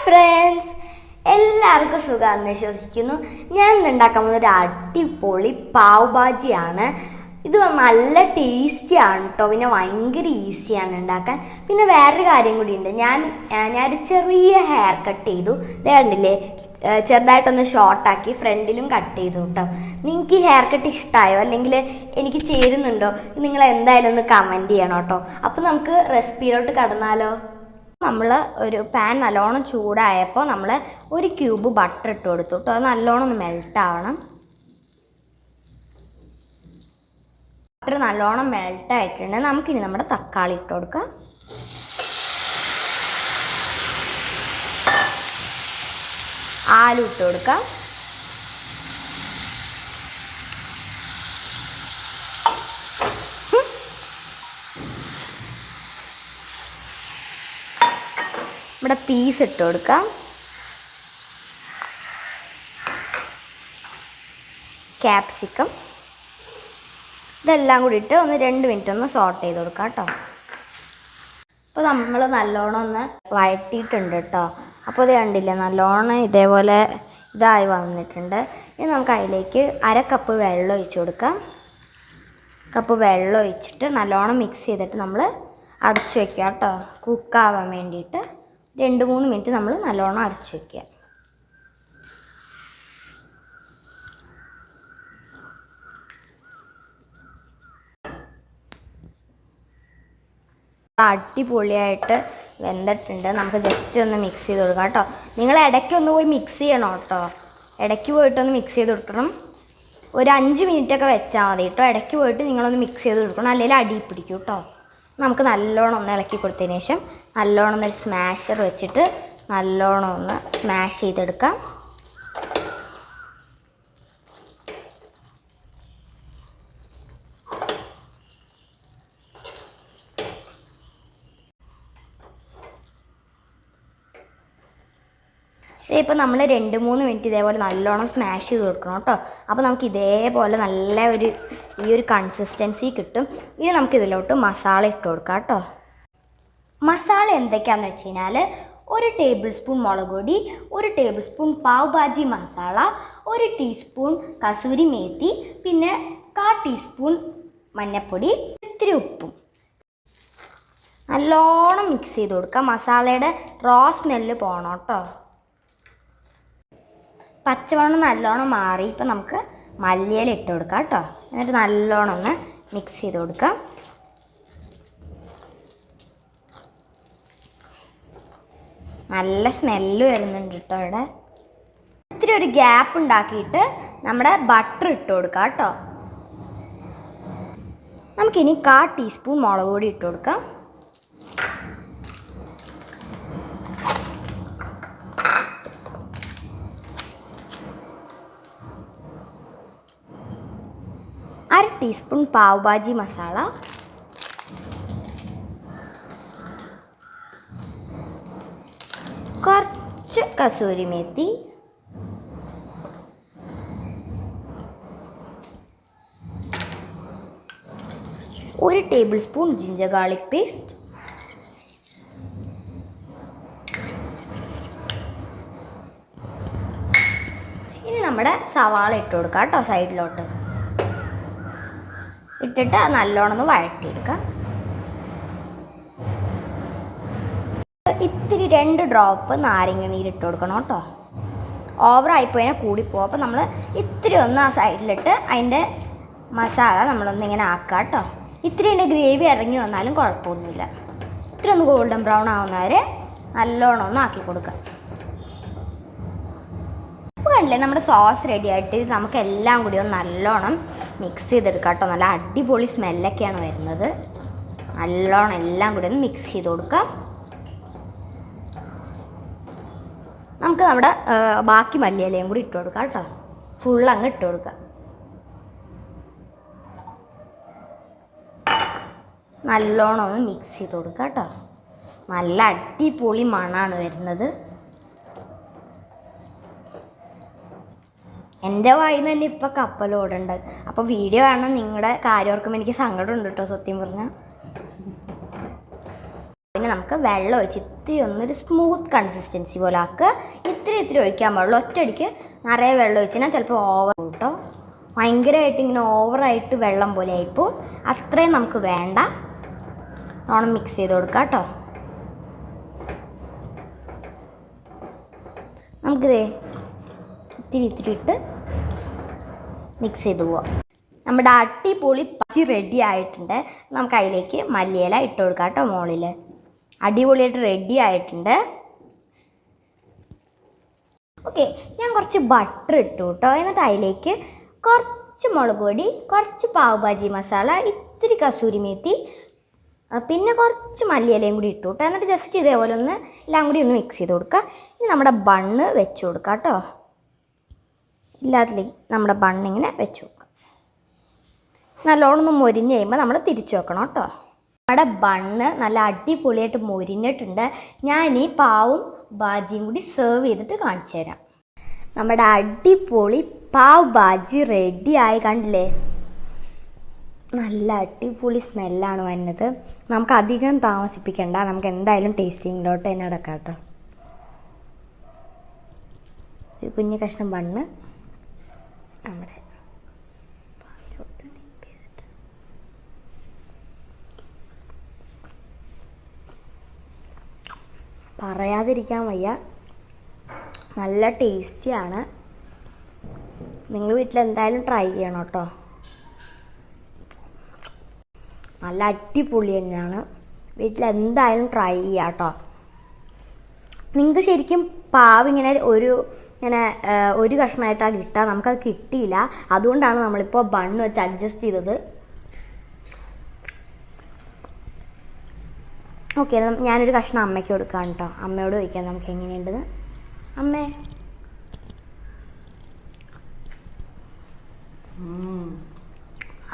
Friends, എല്ലാവർക്കും സുഖമാണെന്ന് വിശ്വസിക്കുന്നു. ഞാൻ ഇന്ന് ഉണ്ടാക്കാൻ പോകുന്ന ഒരു അടിപൊളി പാവ് ഭാജിയാണ്. ഇത് നല്ല ടേസ്റ്റിയാണ് കേട്ടോ. പിന്നെ ഭയങ്കര ഈസിയാണ് ഉണ്ടാക്കാൻ. പിന്നെ വേറൊരു കാര്യം കൂടി ഉണ്ട്. ഞാനൊരു ചെറിയ ഹെയർ കട്ട് ചെയ്തു. ഇത് കണ്ടില്ലേ, ചെറുതായിട്ടൊന്ന് ഷോർട്ടാക്കി ഫ്രണ്ടിലും കട്ട് ചെയ്തു കേട്ടോ. നിങ്ങൾക്ക് ഈ ഹെയർ കട്ട് ഇഷ്ടമായോ അല്ലെങ്കിൽ എനിക്ക് ചേരുന്നുണ്ടോ നിങ്ങൾ എന്തായാലും ഒന്ന് കമൻറ്റ് ചെയ്യണം കേട്ടോ. അപ്പോൾ നമുക്ക് റെസിപ്പിയിലോട്ട് കടന്നാലോ. നമ്മൾ ഒരു പാൻ നല്ലോണം ചൂടായപ്പോൾ നമ്മൾ ഒരു ക്യൂബ് ബട്ടർ ഇട്ട് കൊടുത്തു കേട്ടോ. അത് നല്ലോണം ഒന്ന് മെൽറ്റ് ആവണം. ബട്ടർ നല്ലോണം മെൽറ്റ് ആയിട്ടുണ്ട്. നമുക്കിനി നമ്മുടെ തക്കാളി ഇട്ട് കൊടുക്കാം. ആലു ഇട്ട് കൊടുക്കാം. നമ്മുടെ പീസ് ഇട്ട് കൊടുക്കാം. ക്യാപ്സിക്കം, ഇതെല്ലാം കൂടി ഇട്ട് ഒന്ന് 2 മിനിറ്റ് ഒന്ന് സോട്ട് ചെയ്ത് കൊടുക്കാം കേട്ടോ. അപ്പോൾ നമ്മൾ നല്ലോണം ഒന്ന് വഴറ്റിയിട്ടുണ്ട് കേട്ടോ. അപ്പോൾ ഇത് കണ്ടില്ലേ, നല്ലോണം ഇതേപോലെ ഇതായി വന്നിട്ടുണ്ട്. ഇനി നമുക്ക് അതിലേക്ക് 1/2 കപ്പ് വെള്ളം ഒഴിച്ച് കൊടുക്കാം. കപ്പ് വെള്ളം ഒഴിച്ചിട്ട് നല്ലോണം മിക്സ് ചെയ്തിട്ട് നമ്മൾ അടച്ചു വയ്ക്കുക കേട്ടോ. കുക്കാവാൻ വേണ്ടിയിട്ട് 2-3 മിനിറ്റ് നമ്മൾ നല്ലോണം അടച്ചു വയ്ക്കുക. അടിപൊളിയായിട്ട് വെന്തിട്ടുണ്ട്. നമുക്ക് ജസ്റ്റ് ഒന്ന് മിക്സ് ചെയ്ത് കൊടുക്കാം കേട്ടോ. നിങ്ങൾ ഇടയ്ക്കൊന്ന് പോയി മിക്സ് ചെയ്യണം കേട്ടോ. ഇടയ്ക്ക് പോയിട്ടൊന്ന് മിക്സ് ചെയ്ത് കൊടുക്കണം. ഒരു 5 മിനിറ്റൊക്കെ വെച്ചാൽ മതി കേട്ടോ. ഇടയ്ക്ക് പോയിട്ട് നിങ്ങളൊന്ന് മിക്സ് ചെയ്ത് കൊടുക്കണം, അല്ലെങ്കിൽ അടി പിടിക്കും കേട്ടോ. നമുക്ക് നല്ലോണം ഒന്ന് ഇളക്കി കൊടുത്തതിന് ശേഷം നല്ലോണം ഒരു സ്മാഷർ വെച്ചിട്ട് നല്ലോണം ഒന്ന് സ്മാഷ് ചെയ്തെടുക്കാം. ഇപ്പോൾ നമ്മൾ 2-3 മിനിറ്റ് ഇതേപോലെ നല്ലോണം സ്മാഷ് ചെയ്ത് കൊടുക്കണം കേട്ടോ. അപ്പോൾ നമുക്ക് ഇതേപോലെ നല്ല ഈ ഒരു കൺസിസ്റ്റൻസി കിട്ടും. ഇനി നമുക്ക് ഇതിലോട്ട് മസാല ഇട്ട് കൊടുക്കാം കേട്ടോ. മസാല എന്തൊക്കെയാണെന്ന് വെച്ച് കഴിഞ്ഞാൽ 1 ടേബിൾ സ്പൂൺ മുളക് പൊടി, 1 tablespoon pav bhaji masala, 1 teaspoon kasuri methi, പിന്നെ 1/4 ടീസ്പൂൺ മഞ്ഞൾപ്പൊടി, ഇത്തിരി ഉപ്പും. നല്ലോണം മിക്സ് ചെയ്ത് കൊടുക്കാം. മസാലയുടെ റോ സ്മെല്ല് പോകണം കേട്ടോ. പച്ചമണം നല്ലോണം മാറി ഇപ്പം നമുക്ക് മല്ലിയില ഇട്ട് കൊടുക്കാം കേട്ടോ. എന്നിട്ട് നല്ലോണം ഒന്ന് മിക്സ് ചെയ്ത് കൊടുക്കാം. നല്ല സ്മെല്ല് വരുന്നുണ്ട് കേട്ടോ. ഇവിടെ ഇത്തിരി ഒരു ഗ്യാപ്പ് ഉണ്ടാക്കിയിട്ട് നമ്മുടെ ബട്ടർ ഇട്ട് കൊടുക്കാം കേട്ടോ. നമുക്കിനി 1/4 ടീസ്പൂൺ മുളക് പൊടി ഇട്ട് കൊടുക്കാം. അര ടീസ്പൂൺ പാവ് ഭാജി മസാല, കുറച്ച് കസൂരി മേത്തി, ഒരു table spoon ginger garlic paste, ഇനി നമ്മുടെ സവാള ഇട്ട് കൊടുക്കാം കേട്ടോ. സൈഡിലോട്ട് ഇട്ടിട്ട് നല്ലോണം ഒന്ന് വഴറ്റിയെടുക്കാം. ഇത്തിരി 2 ഡ്രോപ്പ് നാരങ്ങ നീരിട്ട് കൊടുക്കണം കേട്ടോ. ഓവറായിപ്പോയാൽ കൂടിപ്പോവും. അപ്പോൾ നമ്മൾ ഇത്തിരി ഒന്ന് ആ സൈഡിലിട്ട് അതിൻ്റെ മസാല നമ്മളൊന്ന് ഇങ്ങനെ ആക്കുക കേട്ടോ. ഇത്തിരി അതിൻ്റെ ഗ്രേവി ഇറങ്ങി വന്നാലും കുഴപ്പമൊന്നുമില്ല. ഇത്തിരി ഒന്ന് ഗോൾഡൻ ബ്രൗൺ ആവുന്നവരെ നല്ലോണം ഒന്ന് ആക്കി കൊടുക്കുക. അപ്പോൾ കണ്ടില്ലേ, നമ്മുടെ സോസ് റെഡി ആയിട്ട് നമുക്ക് എല്ലാം കൂടി ഒന്ന് നല്ലോണം മിക്സ് ചെയ്തെടുക്കാം കേട്ടോ. നല്ല അടിപൊളി സ്മെല്ലൊക്കെയാണ് വരുന്നത്. നല്ലോണം എല്ലാം കൂടി ഒന്ന് മിക്സ് ചെയ്ത് കൊടുക്കാം. നമുക്ക് നമ്മുടെ ബാക്കി മല്ലിയിലയും കൂടി ഇട്ട് കൊടുക്കാം കേട്ടോ. ഫുൾ അങ്ങ് ഇട്ട് കൊടുക്കാം. നല്ലോണം ഒന്ന് മിക്സ് ചെയ്ത് കൊടുക്കാം കേട്ടോ. നല്ല അടിപൊളി മണമാണ് വരുന്നത്. എൻ്റെ വായിൽ നിന്ന് തന്നെ ഇപ്പോൾ കപ്പലോടുണ്ട്. അപ്പോൾ വീഡിയോ കാണാൻ നിങ്ങളുടെ കാര്യം ഓർക്കുമ്പോൾ എനിക്ക് സങ്കടമുണ്ട് കേട്ടോ, സത്യം പറഞ്ഞാൽ. പിന്നെ നമുക്ക് വെള്ളം ഒഴിച്ച് ഇത്തിരി ഒന്നൊരു സ്മൂത്ത് കൺസിസ്റ്റൻസി പോലെ ആക്കുക. ഇത്തിരി ഒഴിക്കാൻ പാടുള്ളൂ. ഒറ്റയടിക്ക് നിറയെ വെള്ളം ഒഴിച്ചാൽ ചിലപ്പോൾ ഓവർ കേട്ടോ, ഭയങ്കരമായിട്ട് ഇങ്ങനെ ഓവറായിട്ട് വെള്ളം പോലെ ആയിപ്പോൾ. അത്രയും നമുക്ക് വേണ്ട. ഓണം മിക്സ് ചെയ്ത് കൊടുക്കാം കേട്ടോ. നമുക്കിതേ ഇത്തിരി ഇട്ട് മിക്സ് ചെയ്ത് പോവാം. നമ്മുടെ അടിപൊളി ബജി റെഡി ആയിട്ടുണ്ട്. നമുക്ക് അതിലേക്ക് മല്ലിയില ഇട്ട് കൊടുക്കാം കേട്ടോ. മുകളിൽ അടിപൊളിയായിട്ട് റെഡി ആയിട്ടുണ്ട്. ഓക്കെ, ഞാൻ കുറച്ച് ബട്ടർ ഇട്ടു കേട്ടോ. എന്നിട്ട് അതിലേക്ക് കുറച്ച് മുളക് പൊടി, കുറച്ച് പാവ് ഭാജി മസാല, ഇത്തിരി കസൂരി മേത്തി, പിന്നെ കുറച്ച് മല്ലിയിലയും കൂടി ഇട്ടു കേട്ടോ. എന്നിട്ട് ജസ്റ്റ് ഇതേപോലെ ഒന്ന് എല്ലാം കൂടി ഒന്ന് മിക്സ് ചെയ്ത് കൊടുക്കുക. ഇനി നമ്മുടെ ബണ്ണ് വെച്ച് കൊടുക്കാം കേട്ടോ. എല്ലാത്തിലേക്ക് നമ്മുടെ ബണ്ണിങ്ങനെ വെച്ച് കൊടുക്കുക. നല്ലോണം ഒന്ന് മൊരിഞ്ഞ് കഴിയുമ്പോൾ നമ്മൾ തിരിച്ചു വെക്കണം കേട്ടോ. നമ്മുടെ ബണ്ണ് നല്ല അടിപൊളിയായിട്ട് മൊരിഞ്ഞിട്ടുണ്ട്. ഞാൻ ഈ പാവും ഭാജിയും കൂടി സെർവ് ചെയ്തിട്ട് കാണിച്ചു തരാം. നമ്മുടെ അടിപൊളി പാവ് ഭാജി റെഡി ആയി, കണ്ടില്ലേ? നല്ല അടിപൊളി സ്മെല്ലാണ് വരുന്നത്. നമുക്ക് അധികം താമസിപ്പിക്കണ്ട, നമുക്ക് എന്തായാലും ടേസ്റ്റിങ്ങിലോട്ട് തന്നെ അടക്കാം കേട്ടോ. ഒരു കുഞ്ഞു കഷ്ണം ബണ്ണ് നമ്മുടെ പറയാതിരിക്കാൻ വയ്യ, നല്ല ടേസ്റ്റിയാണ്. നിങ്ങൾ വീട്ടിൽ എന്തായാലും ട്രൈ ചെയ്യണം കേട്ടോ. നല്ല അടിപൊളി തന്നെയാണ്. വീട്ടിൽ എന്തായാലും ട്രൈ ചെയ്യാം കേട്ടോ. നിങ്ങൾക്ക് ശരിക്കും പാവ് ഇങ്ങനെ ഒരു കഷ്ണമായിട്ടാണ് കിട്ടുക. നമുക്കത് കിട്ടിയില്ല, അതുകൊണ്ടാണ് നമ്മളിപ്പോൾ ബണ്ണ് വെച്ച് അഡ്ജസ്റ്റ് ചെയ്തത്. ഓക്കെ, ഞാനൊരു കഷ്ണം അമ്മയ്ക്ക് കൊടുക്കാം കേട്ടോ. അമ്മയോട് ചോദിക്കാം നമുക്ക് എങ്ങനെയുണ്ടെന്ന്. അമ്മേ,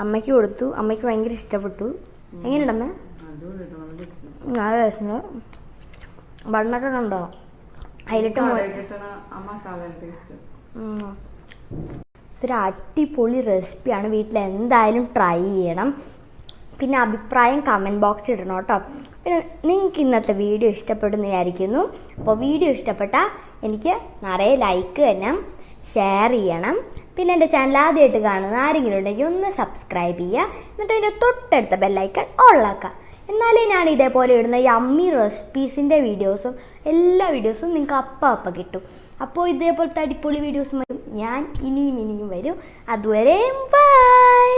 അമ്മയ്ക്ക് കൊടുത്തു. അമ്മയ്ക്ക് ഭയങ്കര ഇഷ്ടപ്പെട്ടു. എങ്ങനെയുണ്ടമ്മേ? നല്ല രസമുണ്ട്. ബണ്ണൊക്കെ ഉണ്ടോ അതിലിട്ട്? ഇതൊരു അടിപൊളി റെസിപ്പിയാണ്. വീട്ടിൽ എന്തായാലും ട്രൈ ചെയ്യണം. പിന്നെ അഭിപ്രായം കമൻറ്റ് ബോക്സിൽ ഇടണം കേട്ടോ. പിന്നെ നിങ്ങൾക്ക് ഇന്നത്തെ വീഡിയോ ഇഷ്ടപ്പെടുന്നു വിചാരിക്കുന്നു. അപ്പോൾ വീഡിയോ ഇഷ്ടപ്പെട്ടാൽ എനിക്ക് നിറയെ ലൈക്ക് തന്നെ, ഷെയർ ചെയ്യണം. പിന്നെ എൻ്റെ ചാനൽ ആദ്യമായിട്ട് കാണുന്ന ആരെങ്കിലും ഉണ്ടെങ്കിൽ ഒന്ന് സബ്സ്ക്രൈബ് ചെയ്യുക. എന്നിട്ട് അതിൻ്റെ തൊട്ടടുത്ത ബെല്ലൈക്കൺ ഓളാക്കുക. എന്നാലേ ഞാൻ ഇതേപോലെ ഇടുന്ന യമ്മി റെസിപ്പീസിൻ്റെ വീഡിയോസും എല്ലാ വീഡിയോസും നിങ്ങൾക്ക് അപ്പം കിട്ടും. അപ്പോൾ ഇതേപോലത്തെ അടിപൊളി വീഡിയോസും ഞാൻ ഇനിയും വരും. അതുവരെ ബൈ.